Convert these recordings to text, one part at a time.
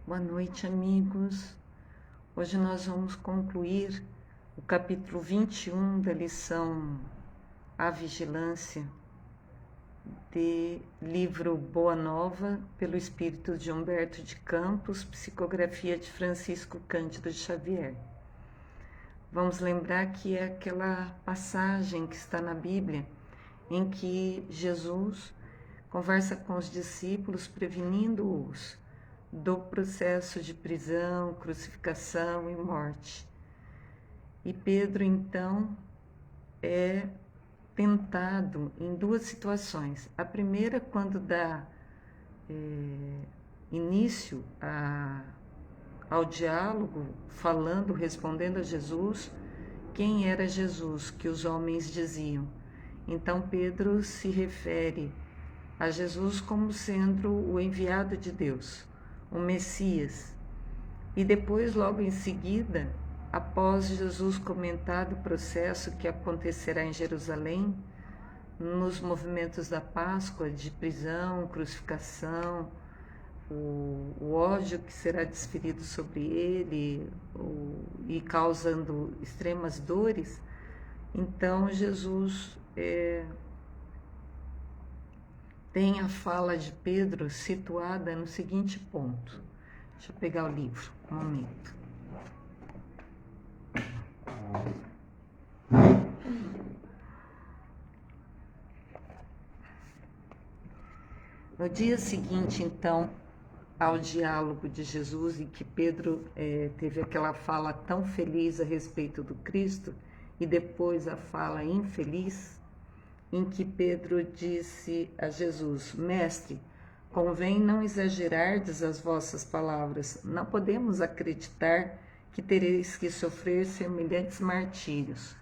Boa noite, amigos. Hoje nós vamos concluir o capítulo 21 da lição A Vigilância, de livro Boa Nova, pelo espírito de Humberto de Campos, psicografia de Francisco Cândido Xavier. Vamos lembrar que é aquela passagem que está na Bíblia, em que Jesus conversa com os discípulos, prevenindo-os do processo de prisão, crucificação e morte. E Pedro, então, é tentado em duas situações. A primeira, quando dá início ao diálogo, falando, respondendo a Jesus, quem era Jesus que os homens diziam. Então Pedro se refere a Jesus como sendo o enviado de Deus, o Messias. E depois, logo em seguida, após Jesus comentar do processo que acontecerá em Jerusalém, nos movimentos da Páscoa, de prisão, crucificação, o ódio que será desferido sobre ele e causando extremas dores, então Jesus tem a fala de Pedro situada no seguinte ponto. Deixa eu pegar o livro, um momento. No dia seguinte, então, ao diálogo de Jesus, em que Pedro teve aquela fala tão feliz a respeito do Cristo, e depois a fala infeliz, em que Pedro disse a Jesus: Mestre, convém não exagerardes as vossas palavras, não podemos acreditar que tereis que sofrer semelhantes martírios.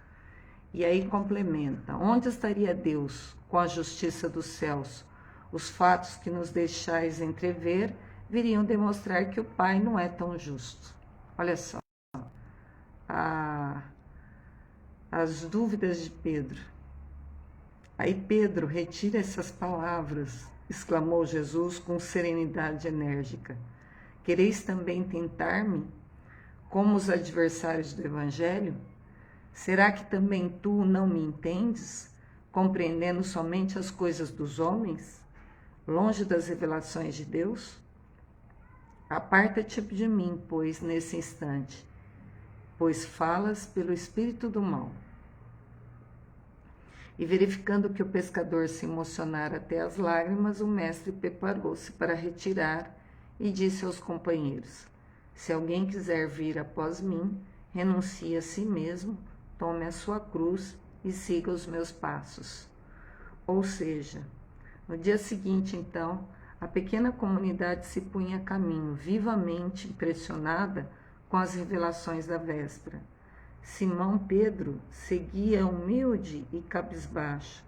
E aí complementa: onde estaria Deus com a justiça dos céus? Os fatos que nos deixais entrever viriam demonstrar que o Pai não é tão justo. Olha só, as dúvidas de Pedro. Aí Pedro retira essas palavras, exclamou Jesus com serenidade enérgica. Quereis também tentar-me, como os adversários do Evangelho? Será que também tu não me entendes, compreendendo somente as coisas dos homens, longe das revelações de Deus? Aparta-te de mim, pois, nesse instante, pois falas pelo espírito do mal. E verificando que o pescador se emocionara até as lágrimas, o mestre preparou-se para retirar e disse aos companheiros: se alguém quiser vir após mim, renuncie a si mesmo, tome a sua cruz e siga os meus passos. Ou seja, no dia seguinte, então, a pequena comunidade se punha a caminho, vivamente impressionada com as revelações da véspera. Simão Pedro seguia humilde e cabisbaixo.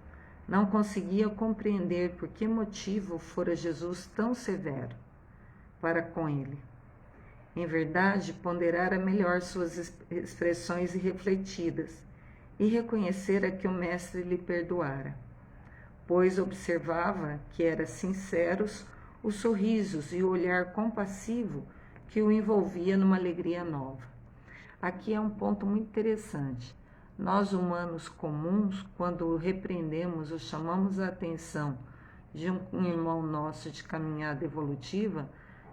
Não conseguia compreender por que motivo fora Jesus tão severo para com ele. Em verdade, ponderara melhor suas expressões irrefletidas e reconhecera que o mestre lhe perdoara, pois observava que eram sinceros os sorrisos e o olhar compassivo que o envolvia numa alegria nova. Aqui é um ponto muito interessante. Nós, humanos comuns, quando repreendemos ou chamamos a atenção de um irmão nosso de caminhada evolutiva,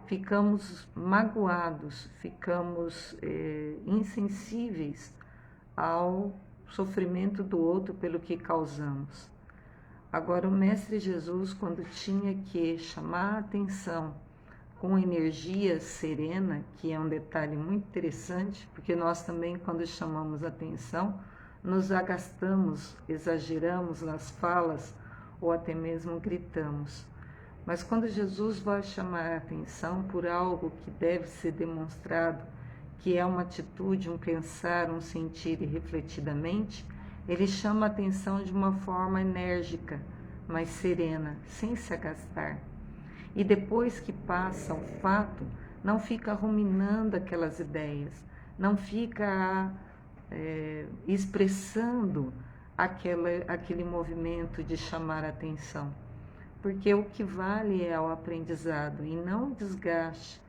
ficamos magoados, ficamos insensíveis ao sofrimento do outro pelo que causamos. Agora, o Mestre Jesus, quando tinha que chamar a atenção com energia serena, que é um detalhe muito interessante, porque nós também, quando chamamos atenção, nos agastamos, exageramos nas falas ou até mesmo gritamos. Mas quando Jesus vai chamar a atenção por algo que deve ser demonstrado, que é uma atitude, um pensar, um sentir refletidamente, ele chama a atenção de uma forma enérgica, mas serena, sem se agastar. E depois que passa o fato, não fica ruminando aquelas ideias, não fica expressando aquele movimento de chamar a atenção. Porque o que vale é o aprendizado e não o desgaste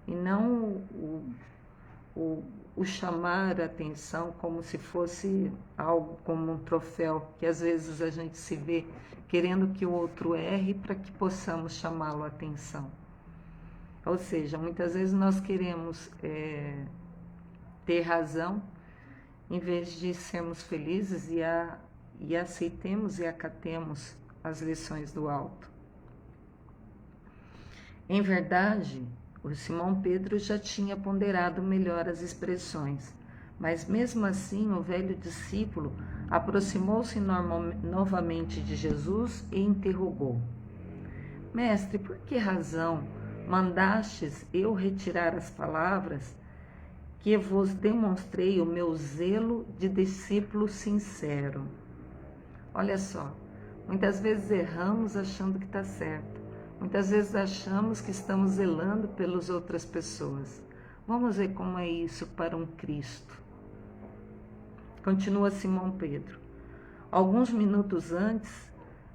e não o chamar a atenção como se fosse algo como um troféu, que às vezes a gente se vê querendo que o outro erre para que possamos chamá-lo a atenção. Ou seja, muitas vezes nós queremos ter razão, em vez de sermos felizes e aceitemos e acatemos as lições do alto. Em verdade, o Simão Pedro já tinha ponderado melhor as expressões, mas mesmo assim o velho discípulo aproximou-se novamente de Jesus e interrogou: Mestre, por que razão mandastes eu retirar as palavras que vos demonstrei o meu zelo de discípulo sincero? Olha só, muitas vezes erramos achando que está certo. Muitas vezes achamos que estamos zelando pelas outras pessoas. Vamos ver como é isso para um Cristo. Continua Simão Pedro. Alguns minutos antes,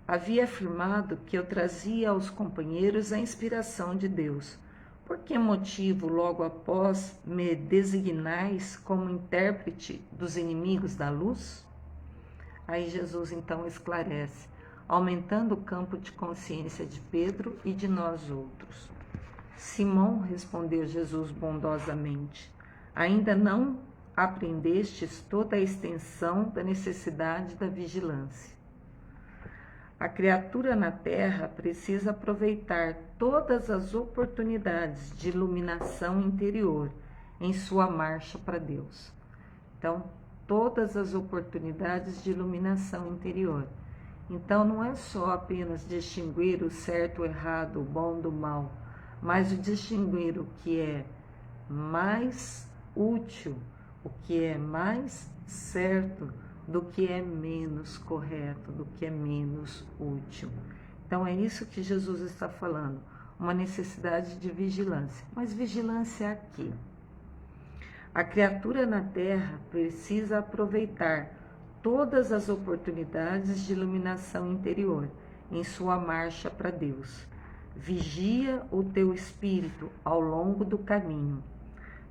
havia afirmado que eu trazia aos companheiros a inspiração de Deus. Por que motivo, logo após, me designais como intérprete dos inimigos da luz? Aí Jesus então esclarece, aumentando o campo de consciência de Pedro e de nós outros. Simão, respondeu Jesus bondosamente, ainda não aprendestes toda a extensão da necessidade da vigilância. A criatura na terra precisa aproveitar todas as oportunidades de iluminação interior em sua marcha para Deus. Então, todas as oportunidades de iluminação interior. Então, não é só apenas distinguir o certo, o errado, o bom do mal, mas o distinguir o que é mais útil, o que é mais certo, do que é menos correto, do que é menos útil. Então, é isso que Jesus está falando, uma necessidade de vigilância. Mas vigilância aqui. A criatura na terra precisa aproveitar todas as oportunidades de iluminação interior em sua marcha para Deus. Vigia o teu espírito ao longo do caminho.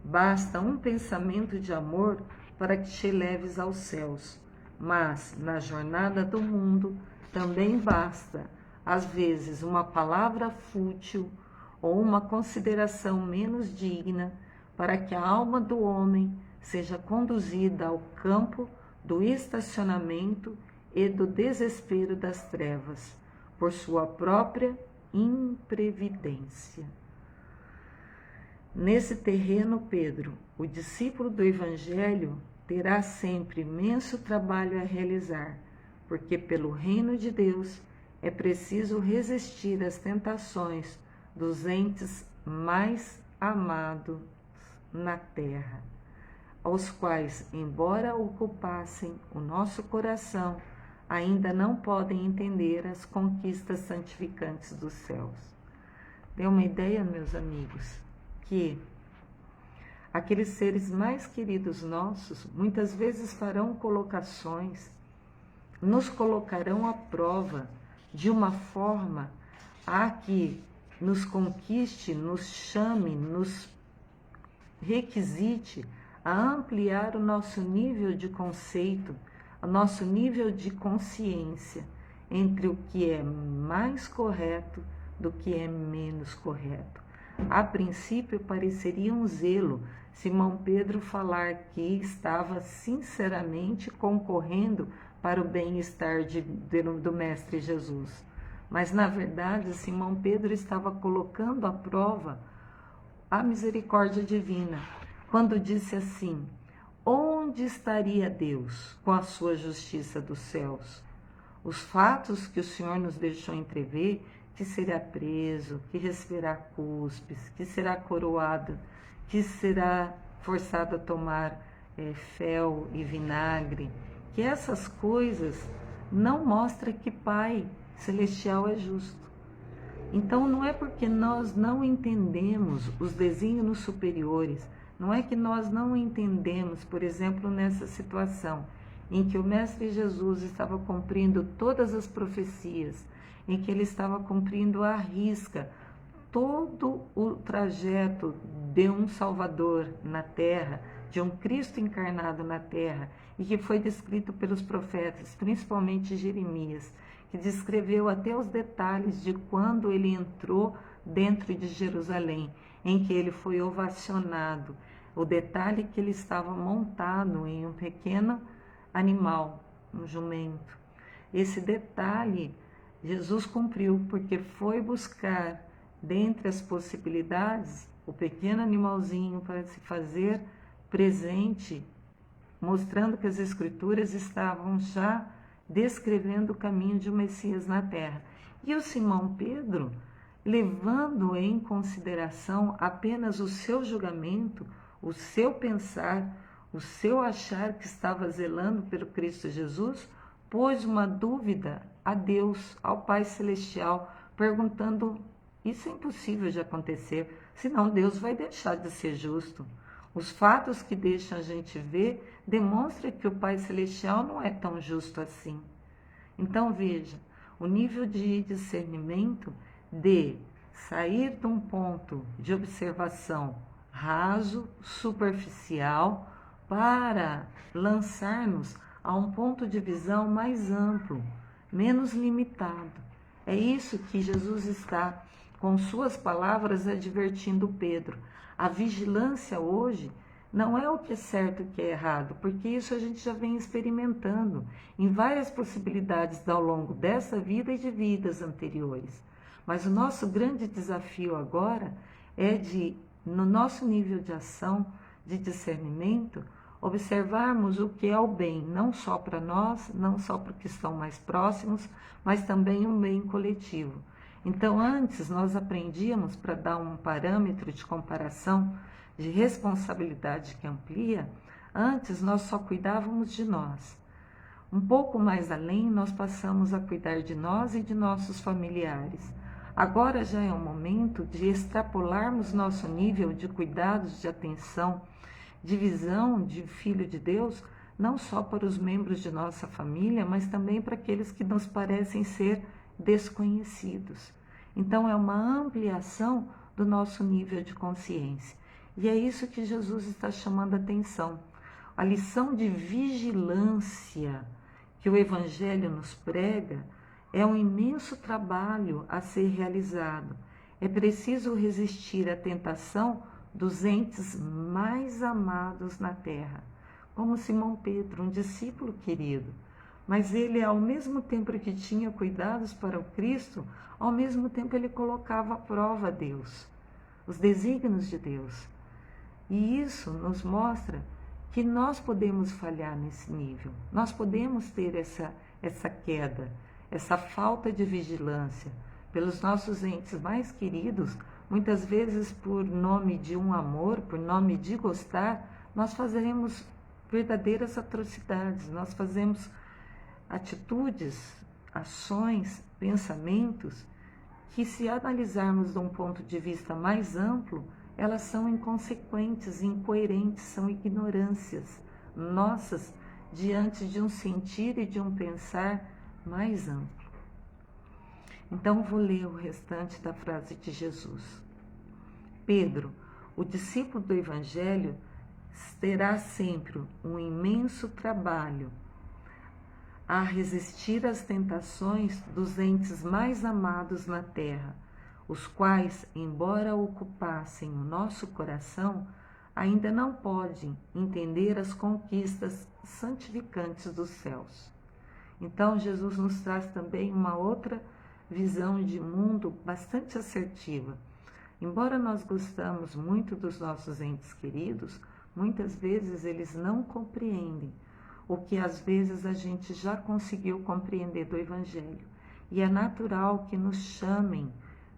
Basta um pensamento de amor para que te leves aos céus, mas na jornada do mundo também basta, às vezes, uma palavra fútil ou uma consideração menos digna para que a alma do homem seja conduzida ao campo do estacionamento e do desespero das trevas, por sua própria imprevidência. Nesse terreno, Pedro, o discípulo do Evangelho, terá sempre imenso trabalho a realizar, porque pelo reino de Deus é preciso resistir às tentações dos entes mais amados na terra, aos quais, embora ocupassem o nosso coração, ainda não podem entender as conquistas santificantes dos céus. Deu uma ideia, meus amigos, que aqueles seres mais queridos nossos muitas vezes farão colocações, nos colocarão à prova de uma forma a que nos conquiste, nos chame, nos requisite a ampliar o nosso nível de conceito, o nosso nível de consciência entre o que é mais correto do que é menos correto. A princípio pareceria um zelo Simão Pedro falar que estava sinceramente concorrendo para o bem-estar do Mestre Jesus. Mas, na verdade, Simão Pedro estava colocando à prova a misericórdia divina, quando disse assim: onde estaria Deus com a sua justiça dos céus? Os fatos que o Senhor nos deixou entrever, que será preso, que receberá cuspes, que será coroado, que será forçado a tomar fel e vinagre, que essas coisas não mostram que Pai Celestial é justo. Então, não é porque nós não entendemos os desígnios superiores, não é que nós não entendemos, por exemplo, nessa situação em que o Mestre Jesus estava cumprindo todas as profecias, em que ele estava cumprindo à risca todo o trajeto de um Salvador na terra, de um Cristo encarnado na terra, e que foi descrito pelos profetas, principalmente Jeremias, que descreveu até os detalhes de quando ele entrou dentro de Jerusalém, em que ele foi ovacionado, o detalhe que ele estava montado em um pequeno animal, um jumento. Esse detalhe Jesus cumpriu, porque foi buscar, dentre as possibilidades, o pequeno animalzinho para se fazer presente, mostrando que as Escrituras estavam já descrevendo o caminho de um Messias na terra. E o Simão Pedro, levando em consideração apenas o seu julgamento, o seu pensar, o seu achar que estava zelando pelo Cristo Jesus, pôs uma dúvida a Deus, ao Pai Celestial, perguntando: isso é impossível de acontecer, senão Deus vai deixar de ser justo. Os fatos que deixam a gente ver demonstram que o Pai Celestial não é tão justo assim. Então veja, o nível de discernimento de sair de um ponto de observação raso, superficial, para lançar-nos a um ponto de visão mais amplo, menos limitado. É isso que Jesus está, com suas palavras, advertindo Pedro. A vigilância hoje não é o que é certo e o que é errado, porque isso a gente já vem experimentando em várias possibilidades ao longo dessa vida e de vidas anteriores. Mas o nosso grande desafio agora é de, no nosso nível de ação, de discernimento, observarmos o que é o bem, não só para nós, não só para os que estão mais próximos, mas também um bem coletivo. Então, antes nós aprendíamos, para dar um parâmetro de comparação, de responsabilidade que amplia, antes nós só cuidávamos de nós. Um pouco mais além, nós passamos a cuidar de nós e de nossos familiares. Agora já é o momento de extrapolarmos nosso nível de cuidados, de atenção, de visão de Filho de Deus, não só para os membros de nossa família, mas também para aqueles que nos parecem ser desconhecidos. Então é uma ampliação do nosso nível de consciência. E é isso que Jesus está chamando a atenção. A lição de vigilância que o Evangelho nos prega é um imenso trabalho a ser realizado. É preciso resistir à tentação dos entes mais amados na terra, como Simão Pedro, um discípulo querido. Mas ele, ao mesmo tempo que tinha cuidados para o Cristo, ao mesmo tempo ele colocava à prova Deus, os desígnios de Deus. E isso nos mostra que nós podemos falhar nesse nível, nós podemos ter essa queda, essa falta de vigilância pelos nossos entes mais queridos. Muitas vezes, por nome de um amor, por nome de gostar, nós fazemos verdadeiras atrocidades, nós fazemos atitudes, ações, pensamentos que, se analisarmos de um ponto de vista mais amplo, elas são inconsequentes, incoerentes, são ignorâncias nossas diante de um sentir e de um pensar mais amplo. Então vou ler o restante da frase de Jesus. Pedro, o discípulo do Evangelho, terá sempre um imenso trabalho a resistir às tentações dos entes mais amados na terra, os quais, embora ocupassem o nosso coração, ainda não podem entender as conquistas santificantes dos céus. Então Jesus nos traz também uma outra visão de mundo bastante assertiva. Embora nós gostamos muito dos nossos entes queridos, muitas vezes eles não compreendem o que às vezes a gente já conseguiu compreender do Evangelho. E é natural que nos chamem,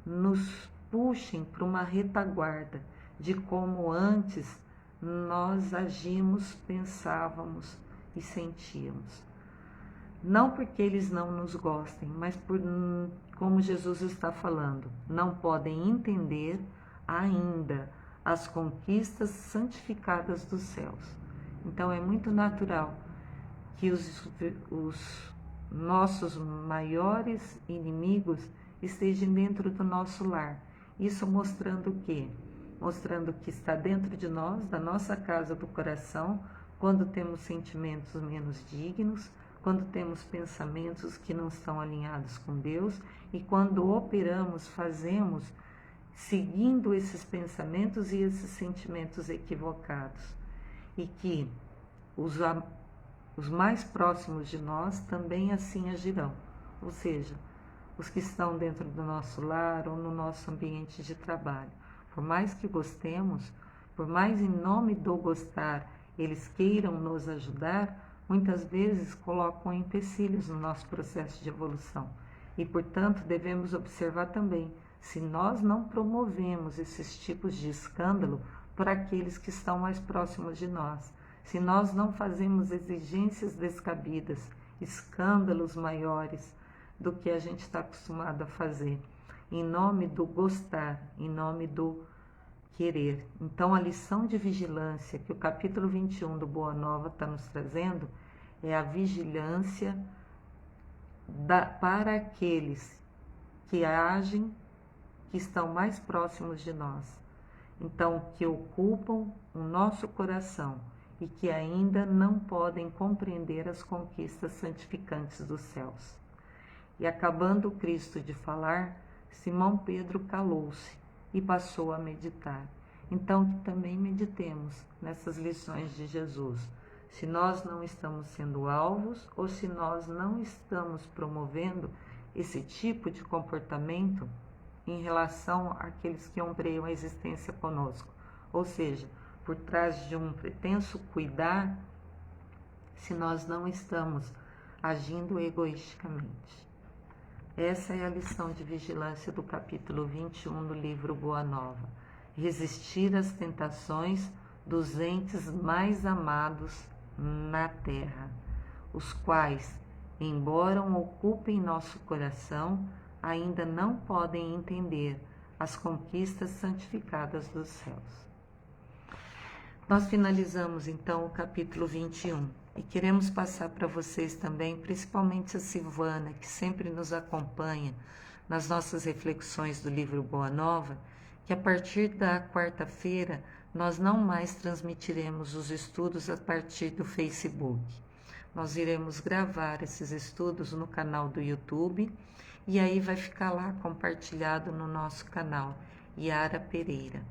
nos puxem para uma retaguarda de como antes nós agimos, pensávamos e sentíamos. Não porque eles não nos gostem, mas por, como Jesus está falando, não podem entender ainda as conquistas santificadas dos céus. Então é muito natural que os nossos maiores inimigos estejam dentro do nosso lar. Isso mostrando o quê? Mostrando que está dentro de nós, da nossa casa do coração, quando temos sentimentos menos dignos, quando temos pensamentos que não estão alinhados com Deus e quando operamos, fazemos, seguindo esses pensamentos e esses sentimentos equivocados. E que os mais próximos de nós também assim agirão, ou seja, os que estão dentro do nosso lar ou no nosso ambiente de trabalho. Por mais que gostemos, por mais em nome do gostar eles queiram nos ajudar, muitas vezes colocam empecilhos no nosso processo de evolução. E, portanto, devemos observar também se nós não promovemos esses tipos de escândalo por aqueles que estão mais próximos de nós, se nós não fazemos exigências descabidas, escândalos maiores do que a gente está acostumado a fazer, em nome do gostar, em nome do querer. Então, a lição de vigilância que o capítulo 21 do Boa Nova está nos trazendo é a vigilância para aqueles que agem, que estão mais próximos de nós. Então, que ocupam o nosso coração e que ainda não podem compreender as conquistas santificantes dos céus. E acabando Cristo de falar, Simão Pedro calou-se e passou a meditar. Então, que também meditemos nessas lições de Jesus. Se nós não estamos sendo alvos ou se nós não estamos promovendo esse tipo de comportamento em relação àqueles que ombreiam a existência conosco. Ou seja, por trás de um pretenso cuidar, se nós não estamos agindo egoisticamente. Essa é a lição de vigilância do capítulo 21 do livro Boa Nova. Resistir às tentações dos entes mais amados na terra, os quais, embora ocupem nosso coração, ainda não podem entender as conquistas santificadas dos céus. Nós finalizamos então o capítulo 21 e queremos passar para vocês também, principalmente a Silvana, que sempre nos acompanha nas nossas reflexões do livro Boa Nova, que a partir da quarta-feira nós não mais transmitiremos os estudos a partir do Facebook. Nós iremos gravar esses estudos no canal do YouTube e aí vai ficar lá compartilhado no nosso canal, Yara Pereira.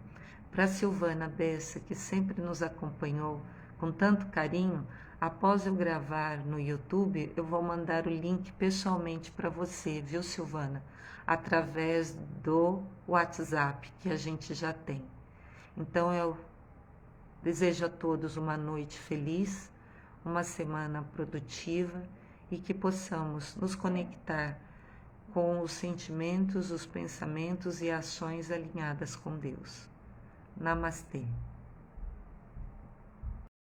Para Silvana Bessa, que sempre nos acompanhou com tanto carinho, após eu gravar no YouTube, eu vou mandar o link pessoalmente para você, viu, Silvana? Através do WhatsApp que a gente já tem. Então, eu desejo a todos uma noite feliz, uma semana produtiva e que possamos nos conectar com os sentimentos, os pensamentos e ações alinhadas com Deus. Namastê.